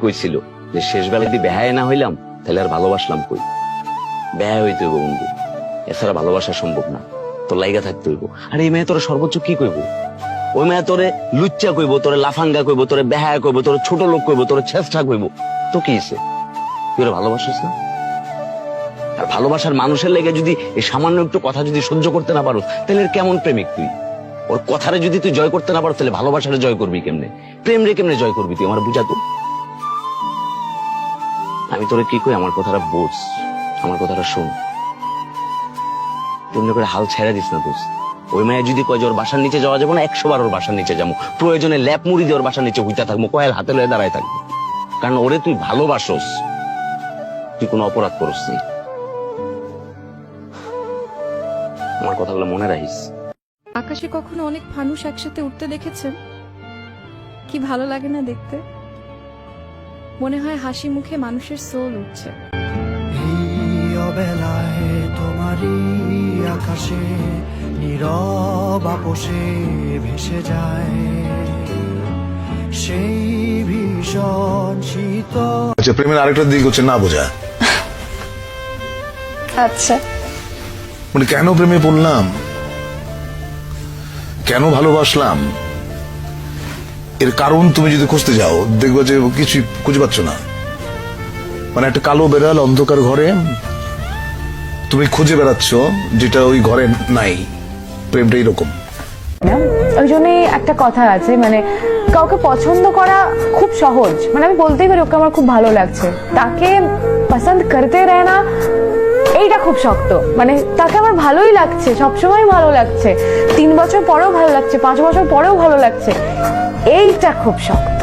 কইছিল যে শেষ বেলা যদি বেহায় না হইলাম তাহলে আর ভালোবাসলাম কই। বেহায় হইতে হইব বন্ধু, এছাড়া ভালোবাসা সম্ভব না। তোর লাইগা থাকতে হইব। আর এই মেয়ে তোরা সর্বোচ্চ কি কইব? ওই মেয়ে তোরে লুচ্চা কইব, তোরে লাফাঙ্গা কইব, তোরে বেহায়া কইব, তোরে ছোট লোক কইব, তোরে ছেঁচড়া কইব। তো কি হইছে? তুই ওরা ভালোবাসিস না? আর ভালোবাসার মানুষের লেগে যদি এই সামান্য একটু কথা যদি সহ্য করতে না পারো তাহলে এর কেমন প্রেমিক তুই? ওর কথারে যদি তুই জয় করতে না পারো তাহলে ভালোবাসারে জয় করবি কেমনে? প্রেম রে কেমনে জয় করবি তুই? আমার বুঝা তো। আমি তোরে কি কই, আমার কথাটা বোঝ, আমার কথাটা শোন। তেমনি করে হাল ছেড়ে দিস না দোস্ত। ওই মেয়ে যদি কয় যে ওর বাসার নিচে যাওয়া যাবো না, 100 বার ওর বাসার নিচে যাবো, প্রয়োজনে ল্যাপ মুড়ি দিয়ে ওর বাসার নিচে হইতে থাকবো, কয়েল হাতে লয়ে দাঁড়ায় থাকবো। কারণ ওরে তুই ভালোবাসোস, তুই কোনো অপরাধ করস নি। আমার কথাগুলো মনে রাখিস। আকাশে কখনো অনেক মানুষ একসাথে উঠতে দেখেছেন? কি ভালো লাগে না দেখতে? মনে হয় হাসি মুখে মানুষের সোল উঠছে। এই অবেলায় তোমারই আকাশে নীরব আপোষে ভেসে যায় সেই ভীষণ শীতল। আচ্ছা, প্রেমের আরেকটা দিক হচ্ছে না বোঝা। আচ্ছা, মানে কেন প্রেমে পড়লাম, কেন ভালোবাসলাম, এর কারণ তুমি যদি খুঁজতে যাও দেখবে যে কিছুই খুঁজে পাচ্ছ না। মানে একটা কালো বেড়াল অন্ধকার ঘরে তুমি খুঁজে বেড়াচ্ছ যেটা ওই ঘরে নাই। প্রেমটা এরকম। ওই জন্যই একটা কথা আছে, মানে কাউকে পছন্দ করা খুব সহজ। মানে আমি বলতেই পারি ওকে আমার খুব ভালো লাগছে, তাকে পছন্দ করতে রহনা এইটা খুব শক্ত। মানে তাকে আমার ভালোই লাগছে, সবসময় ভালো লাগছে, 3 বছর পরেও ভালো লাগছে, 5 বছর পরেও ভালো লাগছে, এইটা খুব শক্ত।